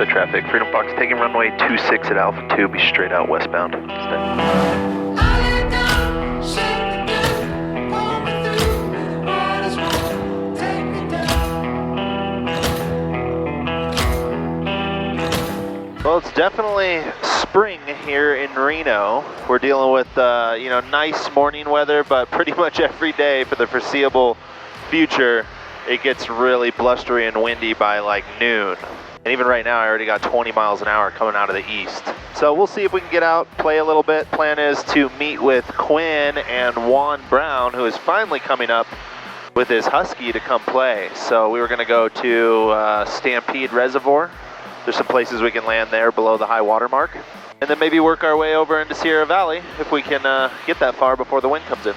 traffic. Freedom Fox taking runway 26 at Alpha 2, be straight out westbound. Well, it's definitely spring here in Reno. We're dealing with, you know, nice morning weather, but pretty much every day for the foreseeable future, it gets really blustery and windy by like noon. And even right now, I already got 20 miles an hour coming out of the east. So we'll see if we can get out, play a little bit. Plan is to meet with Quinn and Juan Brown, who is finally coming up with his Husky to come play. So we were gonna go to Stampede Reservoir. There's some places we can land there below the high water mark. And then maybe work our way over into Sierra Valley if we can get that far before the wind comes in.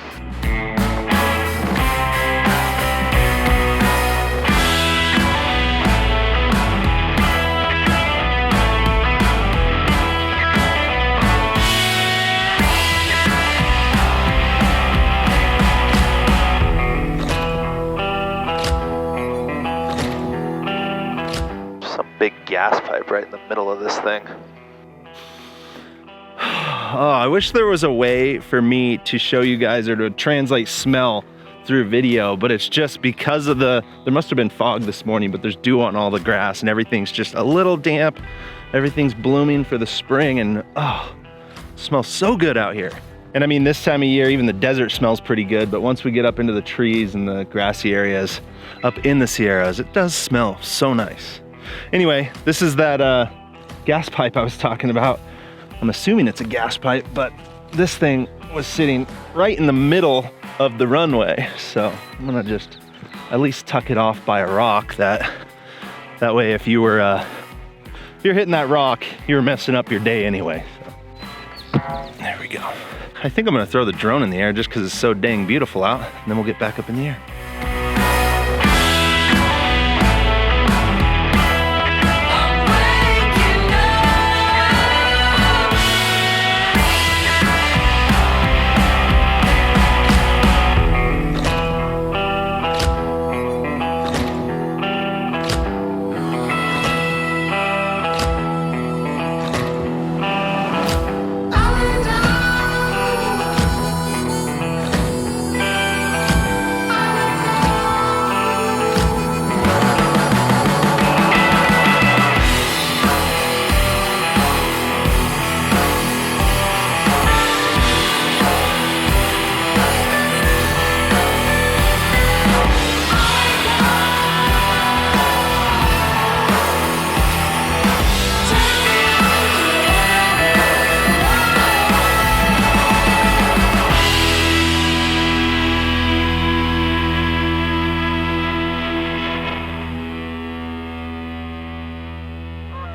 Big gas pipe right in the middle of this thing. Oh, I wish there was a way for me to show you guys or to translate smell through video, but it's just because of there must have been fog this morning, but there's dew on all the grass and everything's just a little damp. Everything's blooming for the spring and oh, it smells so good out here. And I mean, this time of year, even the desert smells pretty good, but once we get up into the trees and the grassy areas up in the Sierras, it does smell so nice. Anyway, this is that gas pipe I was talking about. I'm assuming it's a gas pipe, but this thing was sitting right in the middle of the runway. So I'm gonna just at least tuck it off by a rock. That way, if you're hitting that rock, you're messing up your day anyway. So there we go. I think I'm gonna throw the drone in the air just because it's so dang beautiful out, and then we'll get back up in the air.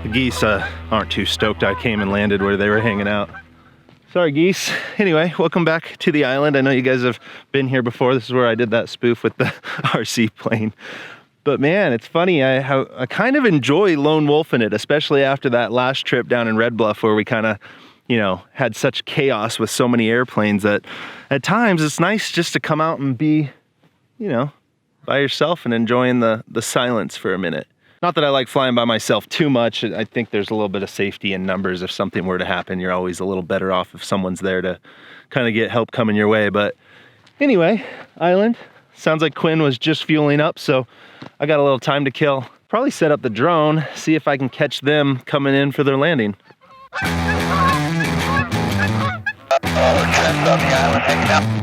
The geese aren't too stoked I came and landed where they were hanging out. Sorry, geese. Anyway, welcome back to the island. I know you guys have been here before. This is where I did that spoof with the RC plane. But man, it's funny, I kind of enjoy lone wolfing it, especially after that last trip down in Red Bluff where we kind of, you know, had such chaos with so many airplanes that at times it's nice just to come out and be, you know, by yourself and enjoying the silence for a minute. Not that I like flying by myself too much. I think there's a little bit of safety in numbers. If something were to happen, you're always a little better off if someone's there to kind of get help coming your way. But anyway, island. Sounds like Quinn was just fueling up, so I got a little time to kill. Probably set up the drone, see if I can catch them coming in for their landing. Trent's on the island hanging out.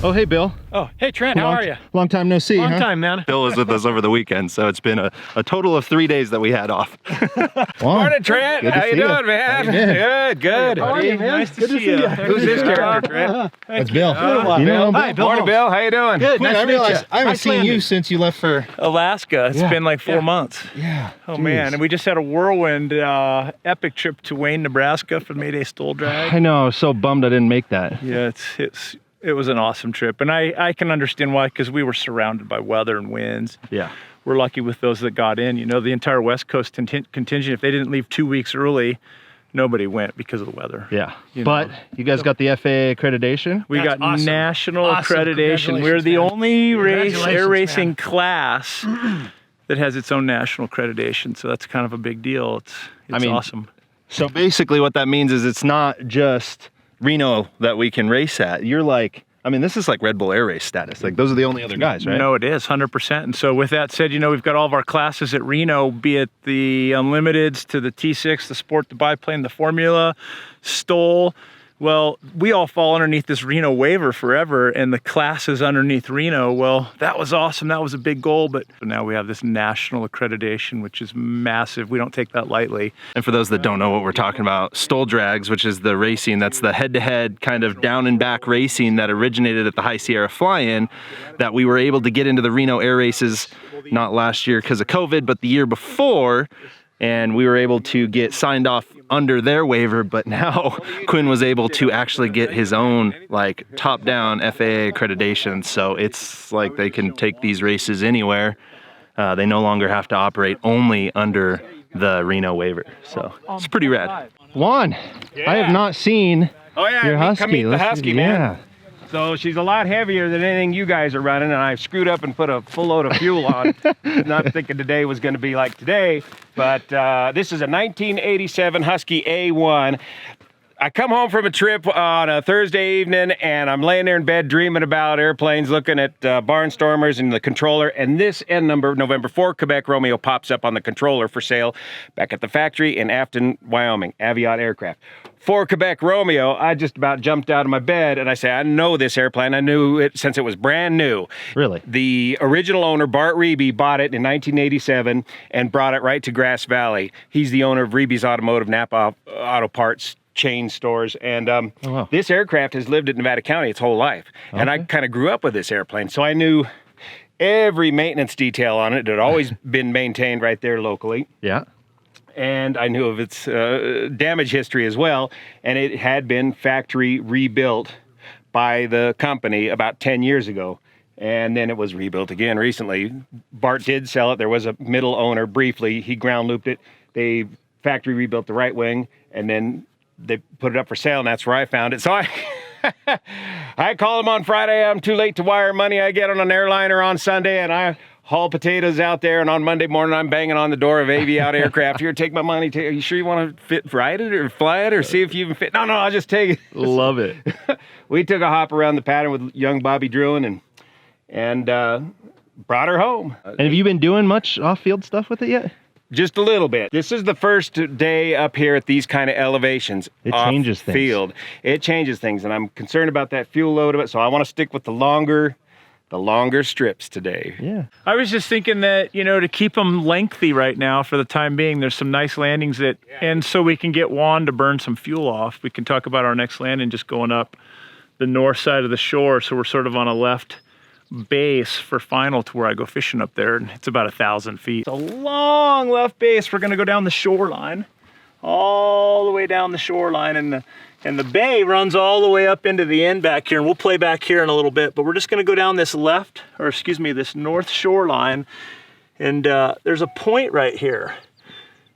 Oh, hey, Bill. Oh, hey Trent, how are you? Long time no see, Long huh? time, man. Bill was with us over the weekend, so it's been a total of 3 days that we had off. Morning, Trent. Good to How you see you. doing, man? How you been? Good. How are you, man? Nice to Good to see see you. you. Who's this character, Trent? That's Bill. Bill. You know Hi, Bill. Morning, Bill. How you doing? Good. Nice I to meet realized you. I haven't Nice seen landing. you since you left for Alaska. It's been like 4 months. Yeah. Oh man, and we just had a whirlwind epic trip to Wayne, Nebraska for the Mayday Stole Drag. I know. I was so bummed I didn't make that. Yeah, it was an awesome trip, and I can understand why, because we were surrounded by weather and winds. Yeah. We're lucky with those that got in. You know, the entire West Coast contingent, if they didn't leave 2 weeks early, nobody went because of the weather. Yeah. You But know. you guys got the FAA accreditation? We That's got awesome. national Awesome. accreditation. We're the Congratulations, only man. air Congratulations, racing man. class that has its own national accreditation. So that's kind of a big deal. It's mean, awesome. So basically what that means is it's not just Reno that we can race at. You're like, I mean, this is like Red Bull Air Race status. Like those are the only other guys, right? No, it is 100%. And so with that said, you know, we've got all of our classes at Reno, be it the Unlimiteds to the T6, the Sport, the Biplane, the Formula, Stole. Well, we all fall underneath this Reno waiver forever, and the classes underneath Reno, well, that was awesome. That was a big goal, but now we have this national accreditation, which is massive. We don't take that lightly. And for those that don't know what we're talking about, Stole Drags, which is the racing, that's the head-to-head kind of down and back racing that originated at the High Sierra Fly-In, that we were able to get into the Reno air races, not last year because of COVID, but the year before, and we were able to get signed off under their waiver, but now Quinn was able to actually get his own like top-down FAA accreditation, so it's like they can take these races anywhere. They no longer have to operate only under the Reno waiver, so it's pretty rad. Juan, I have not seen your Husky. Come meet the Let's- Husky, man. So she's a lot heavier than anything you guys are running, and I've screwed up and put a full load of fuel on. Not thinking today was going to be like today, but this is a 1987 Husky A1. I come home from a trip on a Thursday evening, and I'm laying there in bed dreaming about airplanes, looking at barnstormers and the controller, and this N number, November 4, Quebec Romeo, pops up on the controller for sale back at the factory in Afton, Wyoming, Aviat Aircraft. For Quebec Romeo, I just about jumped out of my bed, and I say, I know this airplane. I knew it since it was brand new. Really? The original owner, Bart Reeby, bought it in 1987 and brought it right to Grass Valley. He's the owner of Reeby's Automotive, Napa Auto Parts chain stores, and wow. This aircraft has lived in Nevada County its whole life. And I kind of grew up with this airplane, so I knew every maintenance detail on it. It had always been maintained right there locally. Yeah. And I knew of its damage history as well, and it had been factory rebuilt by the company about 10 years ago, and then it was rebuilt again recently. Bart did sell it. There was a middle owner briefly. He ground looped it. They factory rebuilt the right wing, and then they put it up for sale, and that's where I found it. So I call them on Friday. I'm too late to wire money. I get on an airliner on Sunday, and I haul potatoes out there, and on Monday morning I'm banging on the door of Aviat Aircraft. Here, take my money. Are you sure you want to ride it or fly it or see if you even fit? No, I'll just take it. Love it. We took a hop around the pattern with young Bobby Druin and brought her home. And have you been doing much off-field stuff with it yet? Just a little bit. This is the first day up here at these kind of elevations. It changes things. Field. It changes things, and I'm concerned about that fuel load of it, so I want to stick with the longer strips today. Yeah. I was just thinking that, you know, to keep them lengthy right now for the time being, there's some nice landings that, and so we can get Juan to burn some fuel off. We can talk about our next landing just going up the north side of the shore. So we're sort of on a left base for final to where I go fishing up there, and it's about 1,000 feet. It's a long left base. We're gonna go down the shoreline, all the way down the shoreline, and the bay runs all the way up into the end back here, and we'll play back here in a little bit, but we're just gonna go down this this north shoreline, and there's a point right here.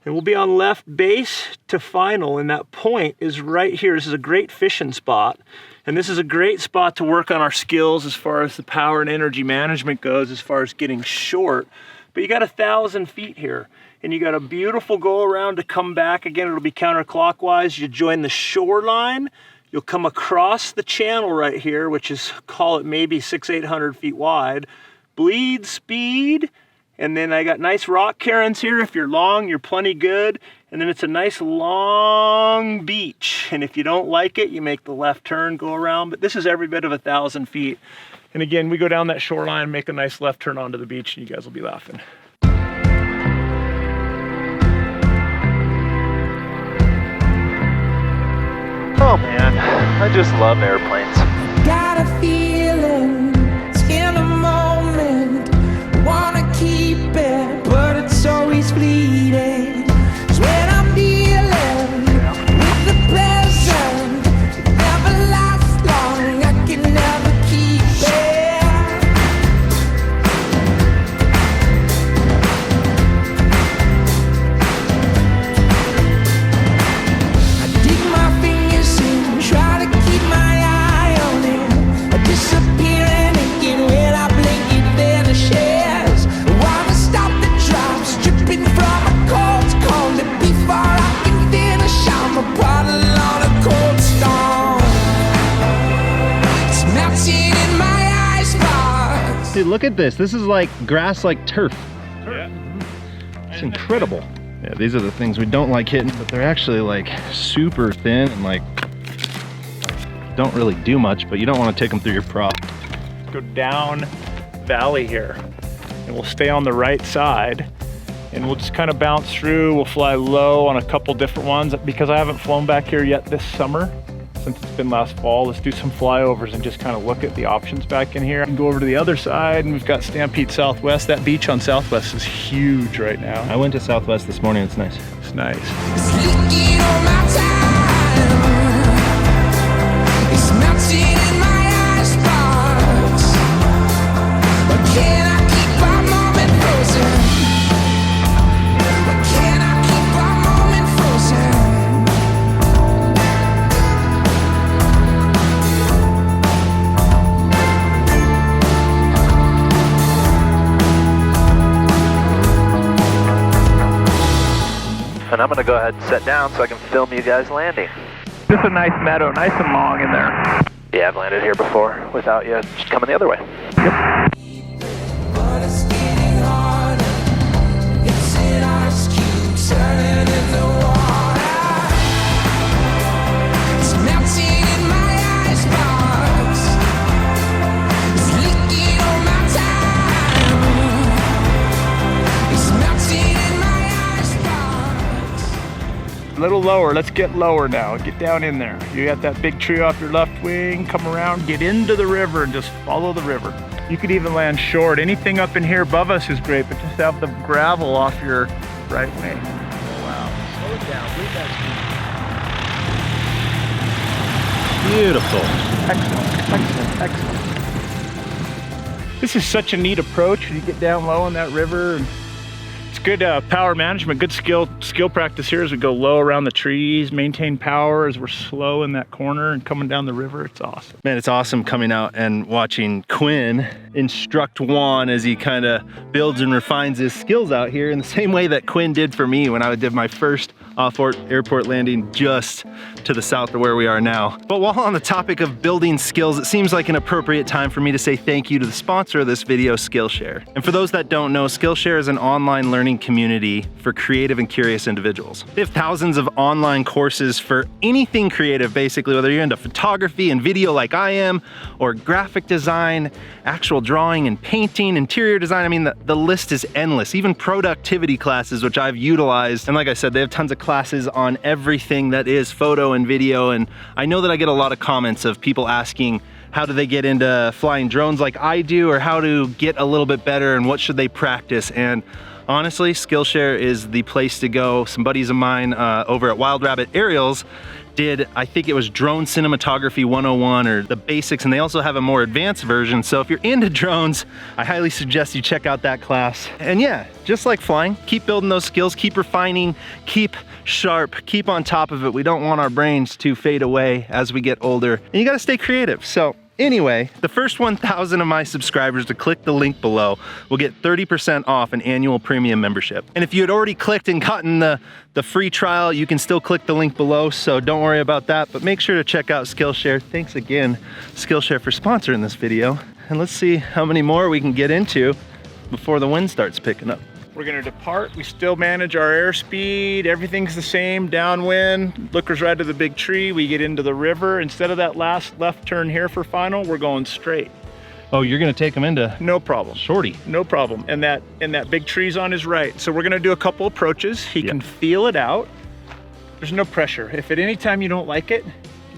And we'll be on left base to final, and that point is right here. This is a great fishing spot, and this is a great spot to work on our skills as far as the power and energy management goes, as far as getting short. But you got 1,000 feet here, and you got a beautiful go around to come back. Again, it'll be counterclockwise. You join the shoreline, you'll come across the channel right here, which is, call it maybe 600-800 feet wide, bleed speed, and then I got nice rock cairns here. If you're long, you're plenty good. And then it's a nice long beach. And if you don't like it, you make the left turn, go around. But this is every bit of 1,000 feet. And again, we go down that shoreline, make a nice left turn onto the beach, and you guys will be laughing. Oh man, I just love airplanes. Got a feeling it's in the moment. Wanna keep it, but it's always fleeting. 'Cause when I'm dealing with the present, it never lasts long. I can never keep it. I dig my fingers in, try to keep my eye on it. I disappear and again when I blink it vanishes. I wanna stop the drops dripping from a cold cone before I can finish. I'm a bottle on a cold stone. It's melting in my icebox. Dude, look at this. This is like grass, like turf. Yeah. It's incredible. Yeah, these are the things we don't like hitting, but they're actually like super thin and like don't really do much, but you don't want to take them through your prop. Go down valley here, and we'll stay on the right side, and we'll just kind of bounce through. We'll fly low on a couple different ones. Because I haven't flown back here yet this summer, since it's been last fall, let's do some flyovers and just kind of look at the options back in here. And go over to the other side, and we've got Stampede Southwest. That beach on Southwest is huge right now. I went to Southwest this morning. It's nice. It's nice. It's leaking on my time. It's melting in my icebox. But can I keep our moment frozen? But can I keep our moment frozen? And I'm gonna go ahead and set down so I can film you guys landing. This is a nice meadow, nice and long in there. Yeah, I've landed here before without you just coming the other way. But it's getting harder. It's an ice cube turning into water. It's melting in my icebox. It's leaking on my time. It's melting in my icebox. A little lower, let's get lower now. Get down in there. You got that big tree off your left wing, come around, get into the river and just follow the river. You could even land short. Anything up in here above us is great, but just have the gravel off your right wing. Oh, wow. Slow it down. Breathe that Beautiful. speed. Excellent, excellent, excellent. This is such a neat approach. You get down low in that river, and it's good power management, good skill practice here as we go low around the trees, maintain power as we're slow in that corner and coming down the river. It's awesome. Man, it's awesome coming out and watching Quinn instruct Juan as he kind of builds and refines his skills out here in the same way that Quinn did for me when I did my first off-airport landing just to the south of where we are now. But while on the topic of building skills, it seems like an appropriate time for me to say thank you to the sponsor of this video, Skillshare. And for those that don't know, Skillshare is an online learning community for creative and curious individuals. They have thousands of online courses for anything creative, basically, whether you're into photography and video like I am, or graphic design, actual drawing and painting, interior design. I mean, the list is endless. Even productivity classes, which I've utilized. And like I said, they have tons of classes on everything that is photo and video. And I know that I get a lot of comments of people asking, how do they get into flying drones like I do, or how to get a little bit better and what should they practice? And honestly, Skillshare is the place to go. Some buddies of mine over at Wild Rabbit Aerials did, I think it was Drone Cinematography 101 or the basics, and they also have a more advanced version. So if you're into drones, I highly suggest you check out that class. And yeah, just like flying, keep building those skills, keep refining, keep sharp, keep on top of it. We don't want our brains to fade away as we get older, and you gotta stay creative. So anyway, the first 1,000 of my subscribers to click the link below will get 30% off an annual premium membership. And if you had already clicked and gotten the free trial, you can still click the link below, so don't worry about that. But make sure to check out Skillshare. Thanks again, Skillshare, for sponsoring this video. And let's see how many more we can get into before the wind starts picking up. We're gonna depart. We still manage our airspeed. Everything's the same, downwind. Looker's right to the big tree. We get into the river. Instead of that last left turn here for final, we're going straight. Oh, you're gonna take him into No problem. shorty. No problem. And that big tree's on his right. So we're gonna do a couple approaches. He can feel it out. There's no pressure. If at any time you don't like it,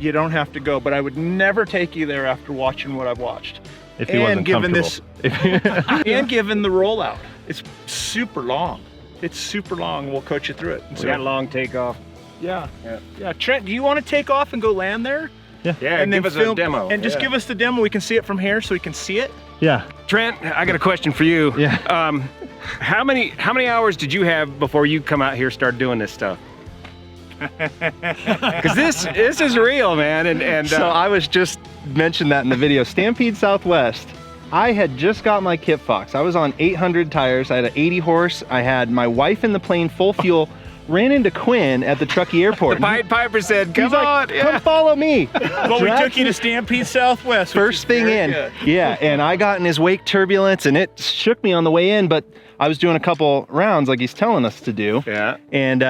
you don't have to go. But I would never take you there after watching what I've watched. If he wasn't given comfortable. and given the rollout. It's super long. It's super long. We'll coach you through it. We got a long takeoff. Yeah. Trent, do you want to take off and go land there? Yeah, And then give us film a demo. And just give us the demo. We can see it from here, so we can see it. Yeah. Trent, I got a question for you. Yeah. How many hours did you have before you come out here and start doing this stuff? Because this is real, man. And So I was just mentioned that in the video. Stampede Southwest. I had just got my Kit Fox. I was on 800 tires. I had an 80 horse. I had my wife in the plane, full fuel. Ran into Quinn at the Truckee Airport. the Pied Piper said, "Come He's on, like, come follow me." Well, we took you to Stampede Southwest. First thing in. Yeah, and I got in his wake turbulence and it shook me on the way in, but I was doing a couple rounds like he's telling us to do. Yeah. And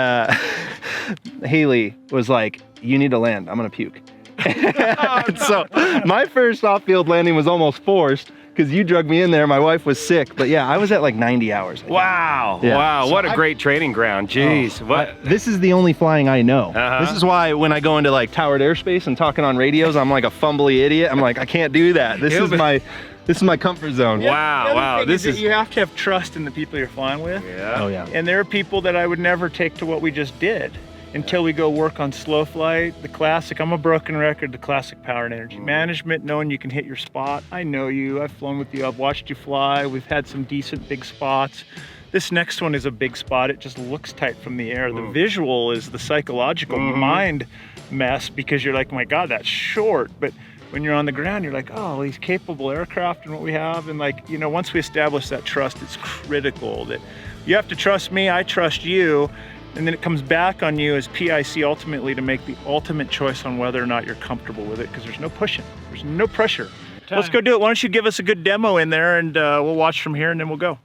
Haley was like, "You need to land. I'm gonna puke." And so my first off-field landing was almost forced because you drug me in there. My wife was sick, but yeah, I was at like 90 hours. Wow. Yeah. Wow. So What a great training ground. Jeez. What? This is the only flying I know. Uh-huh. This is why when I go into like towered airspace and talking on radios, I'm like a fumbly idiot. I'm like, I can't do that. This is my comfort zone. Wow. This is. You have to have trust in the people you're flying with. Yeah. Oh yeah. And there are people that I would never take to what we just did until we go work on slow flight, the classic. I'm a broken record, the classic power and energy management, knowing you can hit your spot. I know you, I've flown with you, I've watched you fly. We've had some decent big spots. This next one is a big spot. It just looks tight from the air. The visual is the psychological mind mess because you're like, my God, that's short. But when you're on the ground, you're like, oh, he's capable aircraft and what we have. And like, you know, once we establish that trust, it's critical that you have to trust me, I trust you. And then it comes back on you as PIC ultimately to make the ultimate choice on whether or not you're comfortable with it, because there's no pushing, there's no pressure. Let's go do it. Why don't you give us a good demo in there and we'll watch from here and then we'll go.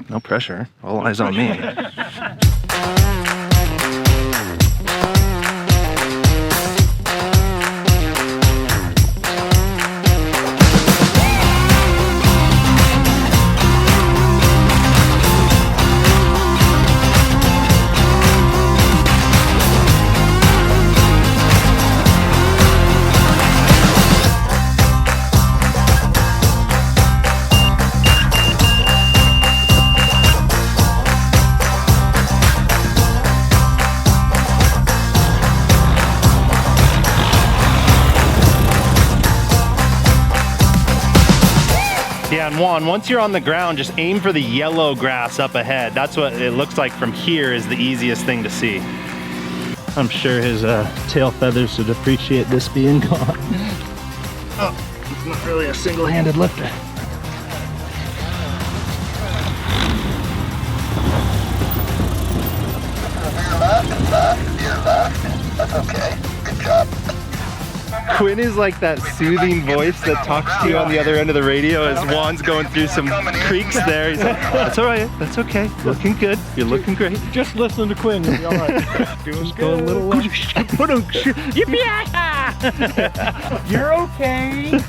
No pressure. All eyes on me. Yeah, and Juan, once you're on the ground, just aim for the yellow grass up ahead. That's what it looks like from here is the easiest thing to see. I'm sure his tail feathers would appreciate this being gone. Oh, he's not really a single-handed lifter. That's okay. Good job. Quinn is like that soothing voice that talks to you on the other end of the radio as Juan's going through some creeks there. He's like, that's all right, that's okay. Looking good, you're looking great. Just listen to Quinn, you'll be all right. Doing Go a little low. Yippee! You're okay.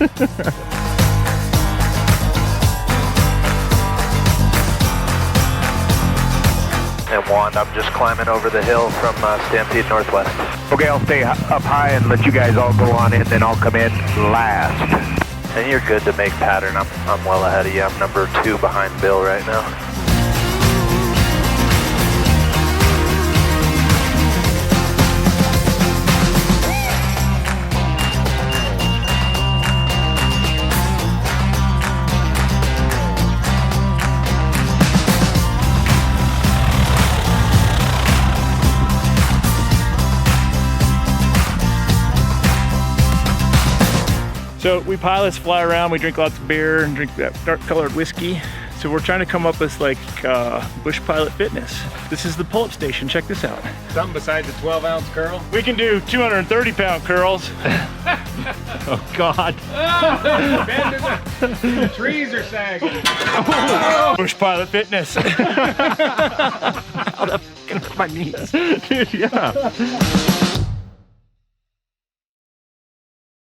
And Juan, I'm just climbing over the hill from Stampede Northwest. Okay, I'll stay up high and let you guys all go on in, then I'll come in last. And you're good to make pattern. I'm well ahead of you. I'm number 2 behind Bill right now. So we pilots fly around, we drink lots of beer and drink that dark colored whiskey. So we're trying to come up with like bush pilot fitness. This is the pull-up station, check this out. Something besides a 12-ounce curl? We can do 230-pound curls. Oh God. The trees are sagging. Bush Pilot Fitness. How the f***ing hurt my knees. Dude, yeah.